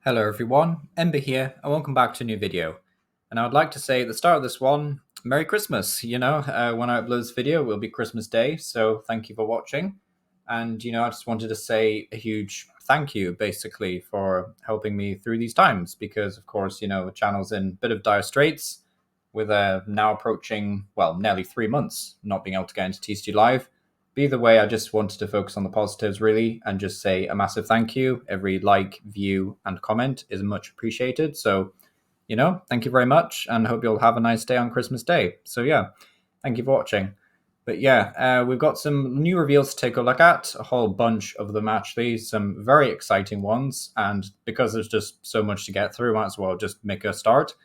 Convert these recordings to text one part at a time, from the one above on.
Hello everyone, Ember here, and welcome back to a new video. And I would like to say at the start of this one, Merry Christmas. When I upload this video, it will be Christmas Day, so thank you for watching. And I just wanted to say a huge thank you, basically, for helping me through these times, because of course, the channel's in a bit of dire straits, with now approaching, well, nearly 3 months not being able to get into TCG Live. But either way, I just wanted to focus on the positives really and just say a massive thank you. Every like, view, and comment is much appreciated. So, thank you very much and hope you'll have a nice day on Christmas Day. So, yeah, thank you for watching. But yeah, we've got some new reveals to take a look at, a whole bunch of them actually, some very exciting ones. And because there's just so much to get through, might as well just make a start.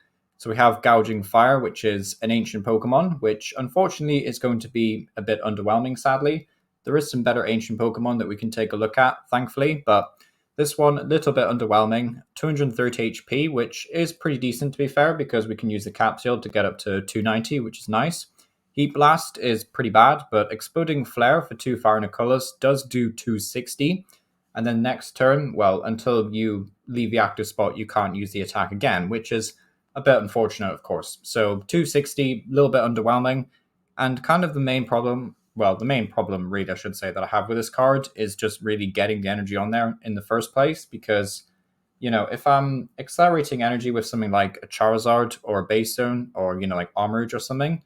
So we have Gouging Fire, which is an ancient Pokemon, which unfortunately is going to be a bit underwhelming, sadly. There is some better ancient Pokemon that we can take a look at, thankfully, but this one, a little bit underwhelming. 230 HP, which is pretty decent to be fair, because we can use the Capsule to get up to 290, which is nice. Heat Blast is pretty bad, but Exploding Flare for 2 fire and a colorless does do 260. And then next turn, well, until you leave the active spot, you can't use the attack again, which is a bit unfortunate, of course. So 260, a little bit underwhelming. And kind of the main problem, well, the main problem really, I should say, that I have with this card is just really getting the energy on there in the first place. Because, if I'm accelerating energy with something like a Charizard or a Base Zone or, like Armorage or something,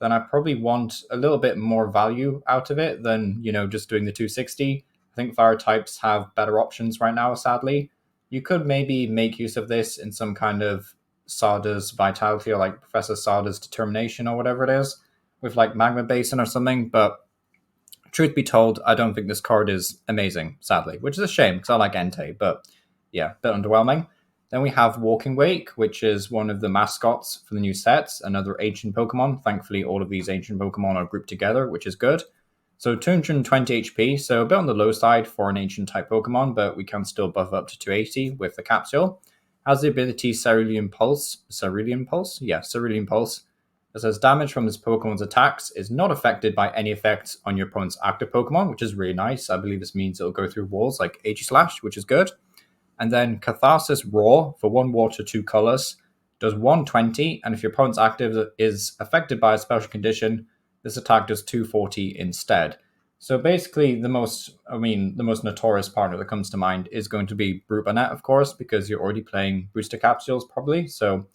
then I probably want a little bit more value out of it than, just doing the 260. I think fire types have better options right now, sadly. You could maybe make use of this in some kind of Sada's Vitality or like Professor Sada's Determination or whatever it is, with like Magma Basin or something. But truth be told, I don't think this card is amazing, sadly, which is a shame because I like Entei, but yeah, a bit underwhelming. Then we have Walking Wake, which is one of the mascots for the new sets, another ancient Pokemon. Thankfully, all of these ancient Pokemon are grouped together, which is good. So 220 HP, so a bit on the low side for an ancient type Pokemon, but we can still buff up to 280 with the capsule. Has the ability Cerulean Pulse. Cerulean Pulse? Yeah, Cerulean Pulse. It says damage from this Pokemon's attacks is not affected by any effects on your opponent's active Pokemon, which is really nice. I believe this means it'll go through walls like Aegislash, which is good. And then Catharsis Roar for 1 water, 2 colors does 120, and if your opponent's active is affected by a special condition, this attack does 240 instead. So basically, the most notorious partner that comes to mind is going to be Brute Bonnet, of course, because you're already playing booster capsules probably. So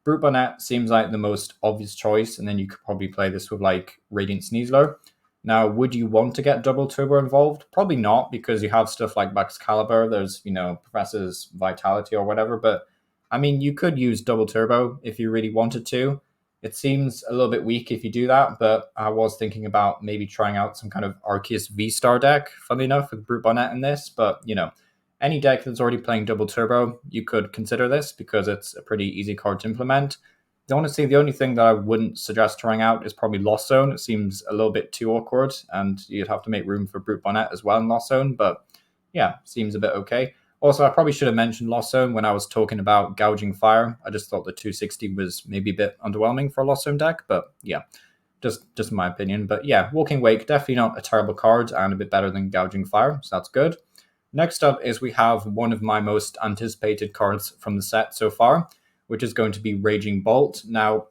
Brute Bonnet seems like the most obvious choice, and then you could probably play this with like Radiant Sneasler. Now, would you want to get double turbo involved? Probably not, because you have stuff like Excalibur, there's, Professor's Vitality or whatever, but I mean, you could use double turbo if you really wanted to. It seems a little bit weak if you do that, but I was thinking about maybe trying out some kind of Arceus V-Star deck, funnily enough, with Brute Bonnet in this, but, any deck that's already playing double turbo, you could consider this because it's a pretty easy card to implement. Honestly, the only thing that I wouldn't suggest trying out is probably Lost Zone. It seems a little bit too awkward, and you'd have to make room for Brute Bonnet as well in Lost Zone, but yeah, seems a bit okay. Also, I probably should have mentioned Lost Zone when I was talking about Gouging Fire. I just thought the 260 was maybe a bit underwhelming for a Lost Zone deck, but yeah, just my opinion. But yeah, Walking Wake, definitely not a terrible card and a bit better than Gouging Fire, so that's good. Next up is we have one of my most anticipated cards from the set so far, which is going to be Raging Bolt. Now,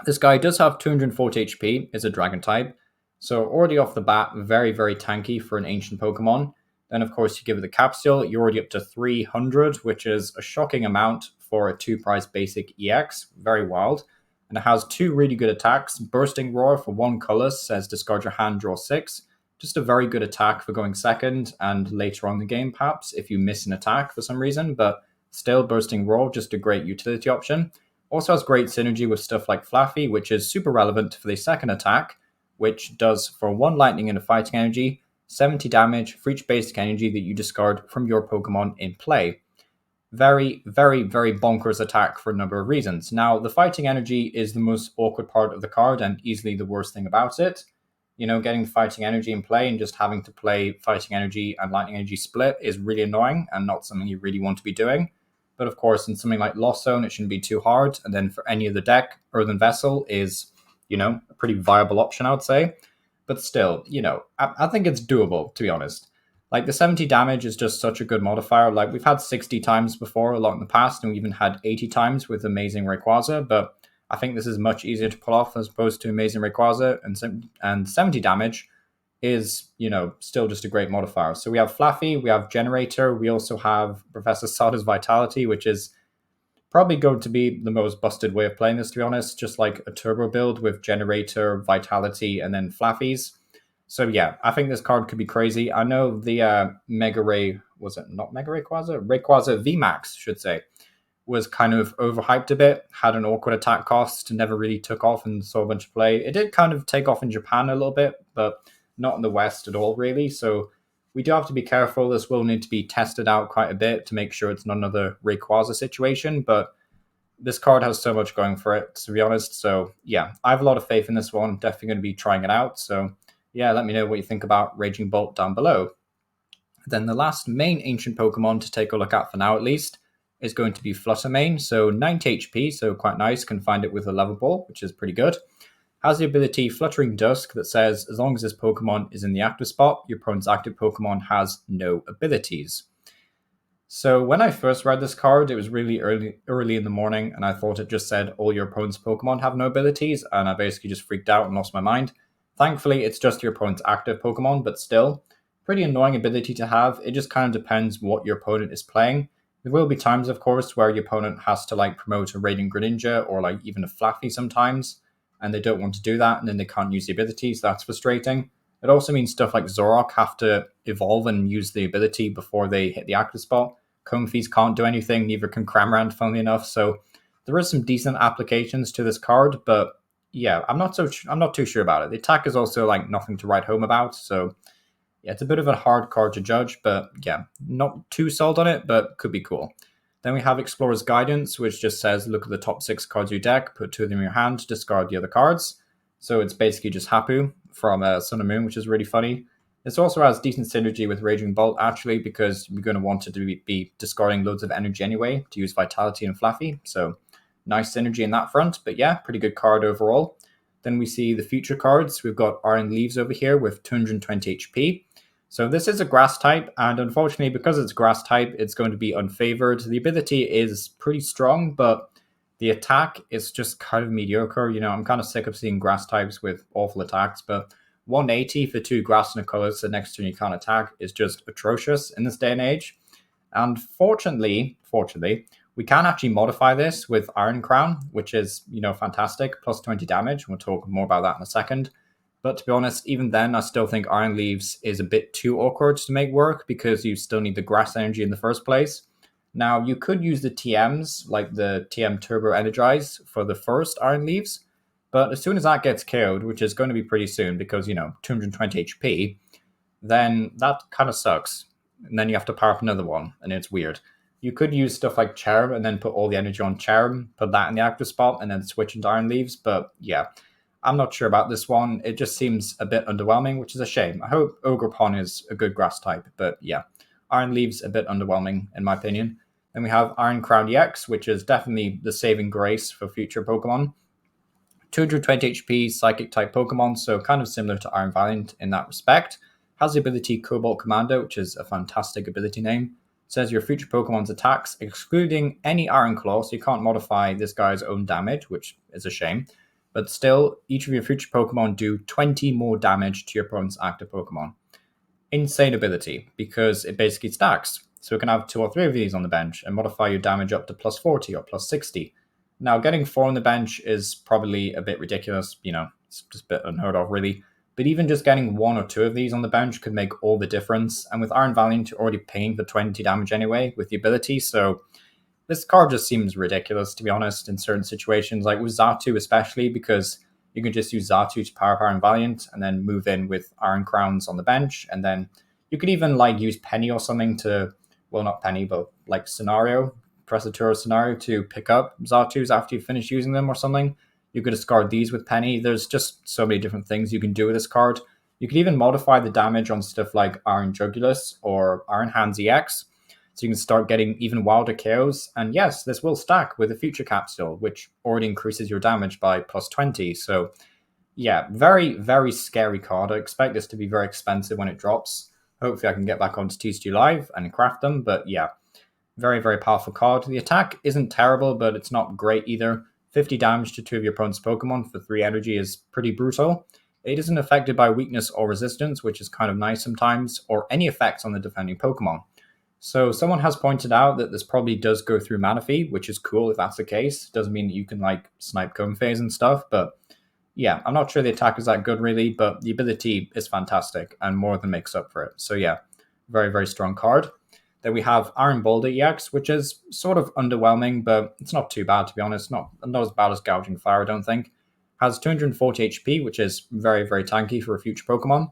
this guy does have 240 HP, is a Dragon type, so already off the bat, very, very tanky for an ancient Pokemon. Then, of course, you give it the Capsule, you're already up to 300, which is a shocking amount for a 2-price basic EX, very wild. And it has 2 really good attacks. Bursting Roar for 1 colorless says discard your hand, draw 6. Just a very good attack for going second, and later on in the game, perhaps, if you miss an attack for some reason, but still, Bursting Roar, just a great utility option. Also has great synergy with stuff like Flaffy, which is super relevant for the second attack, which does, for 1 lightning and a fighting energy, 70 damage for each basic energy that you discard from your Pokemon in play. Very, very, very bonkers attack for a number of reasons. Now, the fighting energy is the most awkward part of the card and easily the worst thing about it. Getting fighting energy in play and just having to play fighting energy and lightning energy split is really annoying and not something you really want to be doing. But of course, in something like Lost Zone, it shouldn't be too hard. And then for any other deck, Earthen Vessel is, a pretty viable option, I would say. But still, I think it's doable, to be honest. Like the 70 damage is just such a good modifier. Like we've had 60 times before a lot in the past, and we even had 80 times with Amazing Rayquaza, but I think this is much easier to pull off as opposed to Amazing Rayquaza, and 70 damage is, still just a great modifier. So we have Flaffy, we have Generator, we also have Professor Sada's Vitality, which is probably going to be the most busted way of playing this, to be honest, just like a turbo build with Generator, Vitality, and then Flaffies. So yeah, I think this card could be crazy. I know the Mega Ray, was it not Mega Rayquaza? Rayquaza VMAX, should say, was kind of overhyped a bit, had an awkward attack cost, never really took off and saw a bunch of play. It did kind of take off in Japan a little bit, but not in the West at all, really. So we do have to be careful. This will need to be tested out quite a bit to make sure it's not another Rayquaza situation, but this card has so much going for it, to be honest. So yeah, I have a lot of faith in this one. Definitely going to be trying it out. So yeah, let me know what you think about Raging Bolt down below. Then the last main ancient Pokemon to take a look at for now, at least, is going to be Fluttermane. So 90 HP, so quite nice. Can find it with a level ball, which is pretty good. Has the ability Fluttering Dusk that says as long as this Pokemon is in the active spot, your opponent's active Pokemon has no abilities. So when I first read this card, it was really early in the morning, and I thought it just said all your opponent's Pokemon have no abilities, and I basically just freaked out and lost my mind. Thankfully, it's just your opponent's active Pokemon, but still, pretty annoying ability to have. It just kind of depends what your opponent is playing. There will be times, of course, where your opponent has to like promote a Radiant Greninja or like even a Flaffy sometimes, and they don't want to do that, and then they can't use the abilities. That's frustrating. It also means stuff like Zorok have to evolve and use the ability before they hit the active spot. Comfeys can't do anything, neither can Cramorant, funnily enough. So there is some decent applications to this card, but yeah, I'm not too sure about it. The attack is also like nothing to write home about, so yeah, it's a bit of a hard card to judge, but yeah, not too sold on it, but could be cool. Then we have Explorer's Guidance, which just says look at the top 6 cards of your deck, put 2 of them in your hand, discard the other cards. So it's basically just Hapu from Sun and Moon, which is really funny. This also has decent synergy with Raging Bolt, actually, because you're going to want it to be discarding loads of energy anyway to use Vitality and Flaffy. So nice synergy in that front. But yeah, pretty good card overall. Then we see the future cards. We've got Iron Leaves over here with 220 HP. So this is a grass type, and unfortunately, because it's grass type, it's going to be unfavored. The ability is pretty strong, but the attack is just kind of mediocre. I'm kind of sick of seeing grass types with awful attacks, but 180 for 2 grass and a color so next turn you can't attack is just atrocious in this day and age. And fortunately, we can actually modify this with Iron Crown, which is, fantastic, plus 20 damage. We'll talk more about that in a second. But to be honest, even then, I still think Iron Leaves is a bit too awkward to make work because you still need the grass energy in the first place. Now, you could use the TMs, like the TM Turbo Energize, for the first Iron Leaves, but as soon as that gets KO'd, which is going to be pretty soon because, 220 HP, then that kind of sucks. And then you have to power up another one, and it's weird. You could use stuff like Charm and then put all the energy on Charm, put that in the active spot, and then switch into Iron Leaves, but yeah. I'm not sure about this one. It just seems a bit underwhelming, which is a shame. I hope Ogerpon is a good grass type, but yeah. Iron Leaves a bit underwhelming, in my opinion. Then we have Iron Crown EX, which is definitely the saving grace for future Pokemon. 220 HP Psychic type Pokemon, so kind of similar to Iron Valiant in that respect. Has the ability Cobalt Commando, which is a fantastic ability name. Says your future Pokemon's attacks, excluding any Iron Claw, so you can't modify this guy's own damage, which is a shame. But still, each of your future Pokemon do 20 more damage to your opponent's active Pokemon. Insane ability, because it basically stacks. So we can have 2 or 3 of these on the bench and modify your damage up to plus 40 or plus 60. Now, getting 4 on the bench is probably a bit ridiculous, it's just a bit unheard of, really. But even just getting 1 or 2 of these on the bench could make all the difference. And with Iron Valiant, you're already paying for 20 damage anyway with the ability, so this card just seems ridiculous, to be honest, in certain situations, like with Xatu especially, because you can just use Xatu to power up Iron Valiant and then move in with Iron Crowns on the bench. And then you could even like use Penny or something to, well, not Penny, but like Scenario, press a Turo Scenario to pick up Xatus after you finish using them or something. You could discard these with Penny. There's just so many different things you can do with this card. You could even modify the damage on stuff like Iron Jugulus or Iron Hands EX. So you can start getting even wilder KOs. And yes, this will stack with a future capsule, which already increases your damage by plus 20. So yeah, very, very scary card. I expect this to be very expensive when it drops. Hopefully I can get back onto TCG Live and craft them. But yeah, very, very powerful card. The attack isn't terrible, but it's not great either. 50 damage to 2 of your opponent's Pokemon for 3 energy is pretty brutal. It isn't affected by weakness or resistance, which is kind of nice sometimes, or any effects on the defending Pokemon. So someone has pointed out that this probably does go through Manaphy, which is cool if that's the case. Doesn't mean that you can like snipe Cone Phase and stuff, but yeah, I'm not sure the attack is that good really, but the ability is fantastic and more than makes up for it. So yeah, very, very strong card. Then we have Iron Boulder EX, which is sort of underwhelming, but it's not too bad to be honest. Not as bad as Gouging Fire, I don't think. Has 240 HP, which is very, very tanky for a future Pokemon.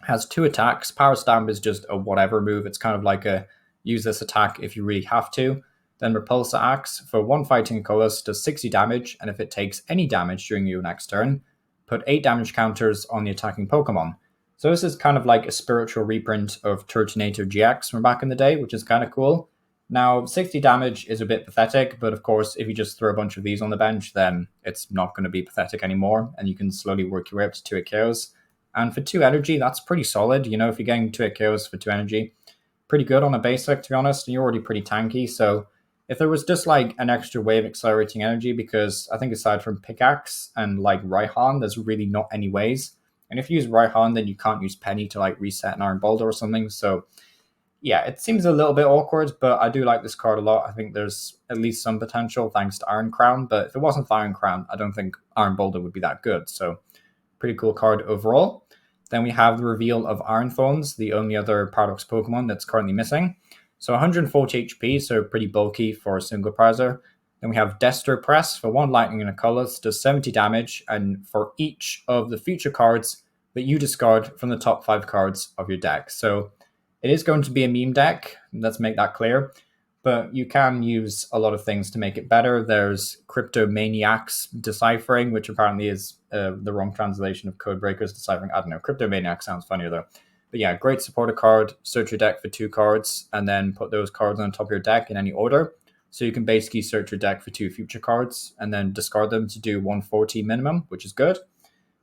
Has 2 attacks. Power Stamp is just a whatever move. It's kind of like a use this attack if you really have to. Then Repulsor Axe for 1 fighting colorless does 60 damage, and if it takes any damage during your next turn, put 8 damage counters on the attacking Pokemon. So this is kind of like a spiritual reprint of Turtonator GX from back in the day, which is kind of cool. Now, 60 damage is a bit pathetic, but of course, if you just throw a bunch of these on the bench, then it's not going to be pathetic anymore, and you can slowly work your way up to 2 KOs. And for 2 energy, that's pretty solid. You know, if you're getting 2 KOs for 2 energy, pretty good on a basic, to be honest, and you're already pretty tanky, so if there was just like an extra way of accelerating energy, because I think aside from Pickaxe and like Raihan, there's really not any ways. And if you use Raihan, then you can't use Penny to like reset an Iron Boulder or something. So yeah, it seems a little bit awkward, but I do like this card a lot. I think there's at least some potential thanks to Iron Crown. But if it wasn't for Iron Crown, I don't think Iron Boulder would be that good. So pretty cool card overall. Then we have the reveal of Iron Thorns, the only other Paradox Pokemon that's currently missing. So 140 HP, so pretty bulky for a single prizer. Then we have Destro Press for 1 lightning and a colorless, does 70 damage, and for each of the future cards that you discard from the top 5 cards of your deck. So it is going to be a meme deck, let's make that clear, but you can use a lot of things to make it better. There's Cryptomaniacs Deciphering, which apparently is the wrong translation of Codebreakers Deciphering. I don't know, Cryptomaniac sounds funnier though. But yeah, great supporter card. Search your deck for 2 cards and then put those cards on top of your deck in any order. So you can basically search your deck for 2 future cards and then discard them to do 140 minimum, which is good.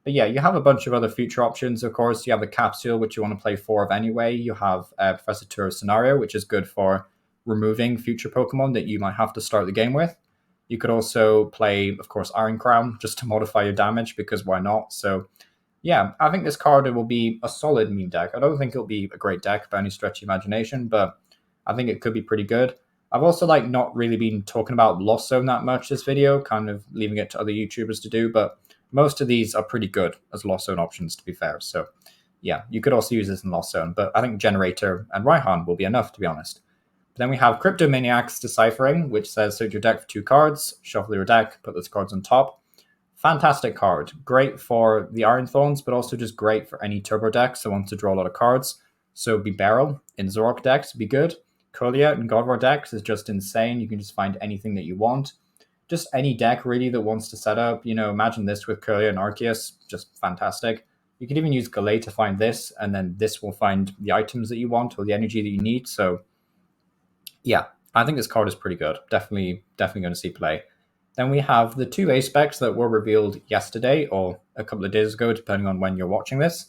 But yeah, you have a bunch of other future options, of course. You have the Capsule, which you want to play 4 of anyway. You have Professor Turo's Scenario, which is good for removing future Pokemon that you might have to start the game with. You could also play, of course, Iron Crown, just to modify your damage, because why not? So yeah, I think this card will be a solid meme deck. I don't think it'll be a great deck by any stretch of imagination, but I think it could be pretty good. I've also not really been talking about Lost Zone that much this video, kind of leaving it to other YouTubers to do, but most of these are pretty good as Lost Zone options, to be fair. So yeah, you could also use this in Lost Zone, but I think Generator and Raihan will be enough, to be honest. But then we have Cryptomaniacs Deciphering, which says search your deck for 2 cards, shuffle your deck, put those cards on top. Fantastic card. Great for the Iron Thorns, but also just great for any turbo decks that want to draw a lot of cards. So Bibarel in Zorok decks would be good. Colia in Godvar decks is just insane. You can just find anything that you want. Just any deck really that wants to set up. You know, imagine this with Colia and Arceus. Just fantastic. You can even use Galay to find this, and then this will find the items that you want or the energy that you need. So yeah, I think this card is pretty good. Definitely going to see play. Then we have the 2 A specs that were revealed yesterday or a couple of days ago, depending on when you're watching this.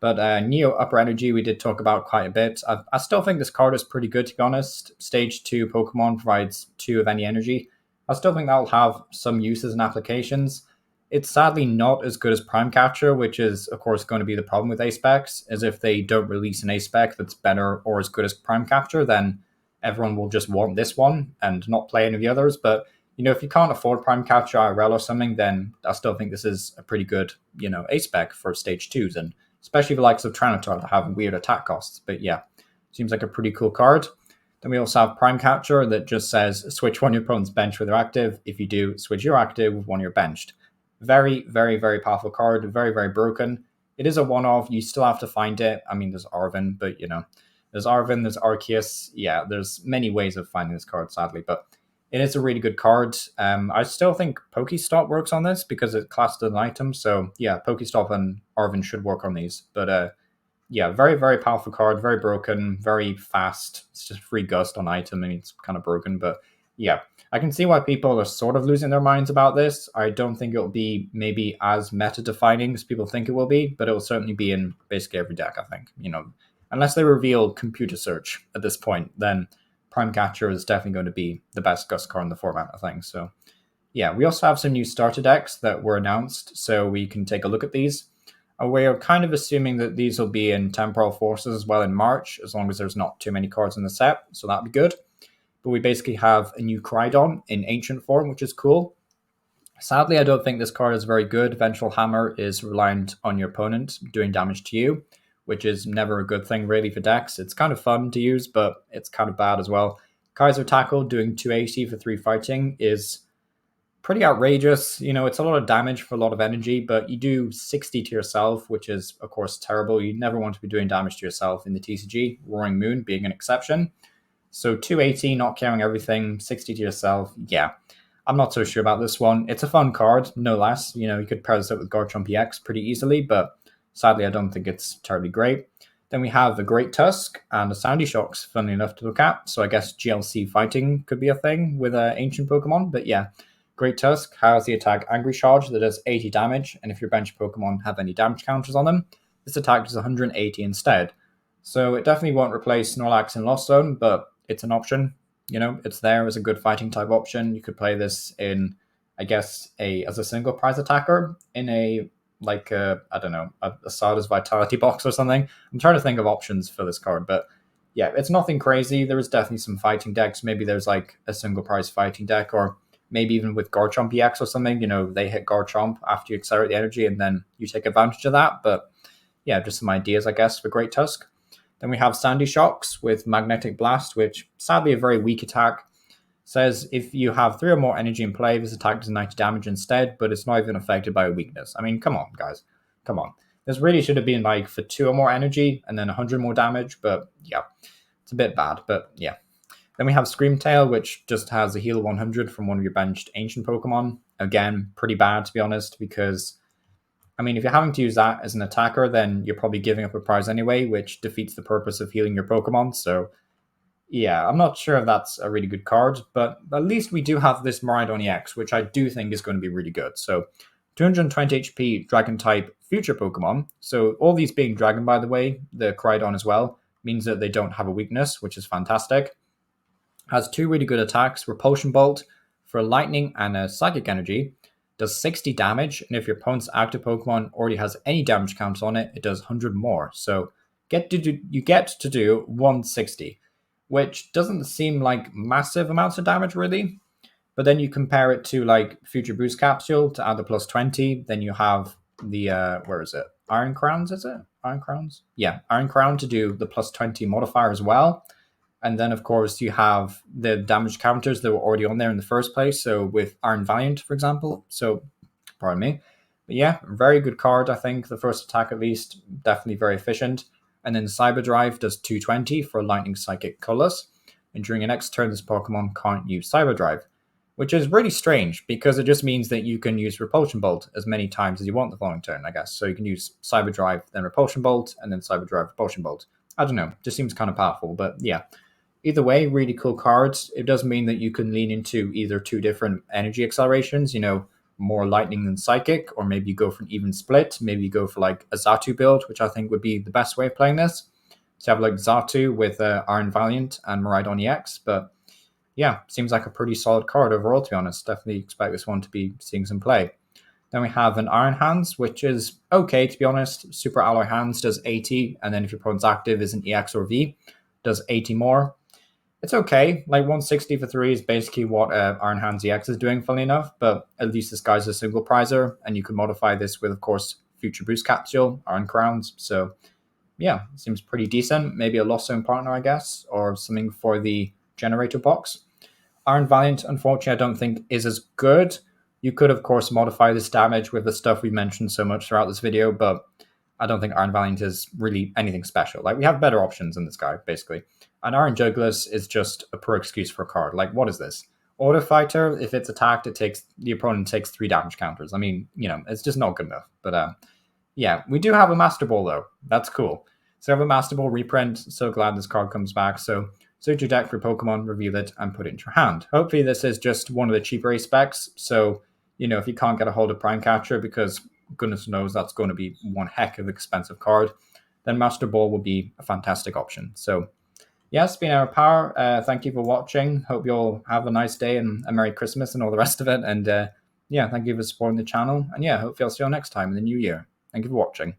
But Neo Upper Energy, we did talk about quite a bit. I still think this card is pretty good, to be honest. Stage 2 Pokemon provides 2 of any energy. I still think that'll have some uses and applications. It's sadly not as good as Prime Catcher, which is, of course, going to be the problem with A specs, is if they don't release an A spec that's better or as good as Prime Catcher, then everyone will just want this one and not play any of the others. But you know, if you can't afford Prime Catcher IRL or something, then I still think this is a pretty good, you know, A spec for stage 2s, and especially the likes of Tranitar that have weird attack costs. But yeah, seems like a pretty cool card. Then we also have Prime Catcher that just says switch one of your opponent's bench with their active. If you do, switch your active with one of your benched. Very, very, very powerful card. Very, very broken. It is a one-off. You still have to find it. I mean, there's Arven, but you know, there's Arven, there's Arceus. Yeah, there's many ways of finding this card, sadly, but it is a really good card. I still think Pokestop works on this because it's classed as an item. So yeah, Pokestop and Arven should work on these. But yeah, very, very powerful card, very broken, very fast. It's just free gust on item. I mean, it's kind of broken, but yeah, I can see why people are sort of losing their minds about this. I don't think it'll be maybe as meta defining as people think it will be, but it will certainly be in basically every deck, I think. You know, unless they reveal computer search at this point, then Prime Catcher is definitely going to be the best Gust card in the format, I think. So yeah, we also have some new starter decks that were announced, so we can take a look at these. We are kind of assuming that these will be in Temporal Forces as well in March, as long as there's not too many cards in the set, so that'd be good. But we basically have a new Crydon in Ancient form, which is cool. Sadly, I don't think this card is very good. Vengeful Hammer is reliant on your opponent doing damage to you, which is never a good thing really for decks. It's kind of fun to use, but it's kind of bad as well. Kaiser Tackle doing 280 for 3 fighting is pretty outrageous. You know, it's a lot of damage for a lot of energy, but you do 60 to yourself, which is, of course, terrible. You never want to be doing damage to yourself in the TCG, Roaring Moon being an exception. So 280, not carrying everything, 60 to yourself, yeah. I'm not so sure about this one. It's a fun card, no less. You know, you could pair this up with Garchomp EX pretty easily, but sadly, I don't think it's terribly great. Then we have the Great Tusk and the Sandy Shocks, funnily enough, to look at. So I guess GLC fighting could be a thing with ancient Pokemon, but yeah. Great Tusk has the attack Angry Charge that does 80 damage, and if your bench Pokemon have any damage counters on them, this attack does 180 instead. So it definitely won't replace Snorlax in Lost Zone, but it's an option. You know, it's there as a good fighting type option. You could play this in, I guess, as a single prize attacker in a I don't know, a Sarda's Vitality box or something. I'm trying to think of options for this card, but yeah, it's nothing crazy. There is definitely some fighting decks. Maybe there's like a single prize fighting deck, or maybe even with Garchomp EX or something. You know, they hit Garchomp after you accelerate the energy, and then you take advantage of that. But yeah, just some ideas, I guess, for Great Tusk. Then we have Sandy Shocks with Magnetic Blast, which sadly a very weak attack. Says if you have 3 or more energy in play, this attack does 90 damage instead, but it's not even affected by a weakness. I mean, come on, guys. Come on. This really should have been like for 2 or more energy and then 100 more damage, but yeah, it's a bit bad, but yeah. Then we have Screamtail, which just has a heal 100 from one of your benched ancient Pokemon. Again, pretty bad to be honest, because I mean, if you're having to use that as an attacker, then you're probably giving up a prize anyway, which defeats the purpose of healing your Pokemon. So yeah, I'm not sure if that's a really good card, but at least we do have this Miraidon EX, which I do think is going to be really good. So 220 HP Dragon type future Pokemon. So all these being Dragon, by the way, the Crydon as well, means that they don't have a weakness, which is fantastic. Has 2 really good attacks, Repulsion Bolt for Lightning and a Psychic Energy. Does 60 damage, and if your opponent's active Pokemon already has any damage counts on it, it does 100 more. So you get to do 160, which doesn't seem like massive amounts of damage really. But then you compare it to like Future Boost Capsule to add the plus 20. Then you have the where is it? Iron Crowns, is it? Iron Crowns? Yeah, Iron Crown to do the plus 20 modifier as well. And then, of course, you have the damage counters that were already on there in the first place. So with Iron Valiant, for example. So, pardon me. But yeah, very good card, I think. The first attack, at least, definitely very efficient. And then Cyber Drive does 220 for Lightning Psychic Colorless. And during your next turn, this Pokemon can't use Cyber Drive, which is really strange because it just means that you can use Repulsion Bolt as many times as you want the following turn, I guess. So you can use Cyber Drive, then Repulsion Bolt, and then Cyber Drive, Repulsion Bolt. I don't know. Just seems kind of powerful, but yeah. Either way, really cool cards. It does mean that you can lean into either 2 different energy accelerations, you know, more lightning than psychic, or maybe you go for an even split. Maybe you go for like a Xatu build, which I think would be the best way of playing this. So you have like Xatu with Iron Valiant and Miraidon EX, but yeah, seems like a pretty solid card overall, to be honest. Definitely expect this one to be seeing some play. Then we have an Iron Hands, which is okay, to be honest. Super Alloy Hands does 80, and then if your opponent's active is an EX or V, does 80 more. It's okay. Like 160 for 3 is basically what Iron Hands EX is doing, funnily enough, but at least this guy's a single prizer, and you can modify this with, of course, Future Boost Capsule, Iron Crowns. So yeah, seems pretty decent. Maybe a Lost Zone partner, I guess, or something for the generator box. Iron Valiant, unfortunately, I don't think is as good. You could, of course, modify this damage with the stuff we mentioned so much throughout this video, but I don't think Iron Valiant is really anything special. Like, we have better options than this guy, basically. And Iron Jugulis is just a poor excuse for a card. Like, what is this? Auto Fighter, if it's attacked, the opponent takes 3 damage counters. I mean, you know, it's just not good enough. But yeah, we do have a Master Ball, though. That's cool. So we have a Master Ball reprint. So glad this card comes back. So search your deck for Pokemon, reveal it, and put it into your hand. Hopefully this is just one of the cheaper specs. So, you know, if you can't get a hold of Prime Catcher, because goodness knows that's going to be one heck of an expensive card, then Master Ball will be a fantastic option. So yeah, it's been our power. Thank you for watching. Hope you all have a nice day and a Merry Christmas and all the rest of it. And yeah, thank you for supporting the channel. And yeah, hopefully I'll see you all next time in the new year. Thank you for watching.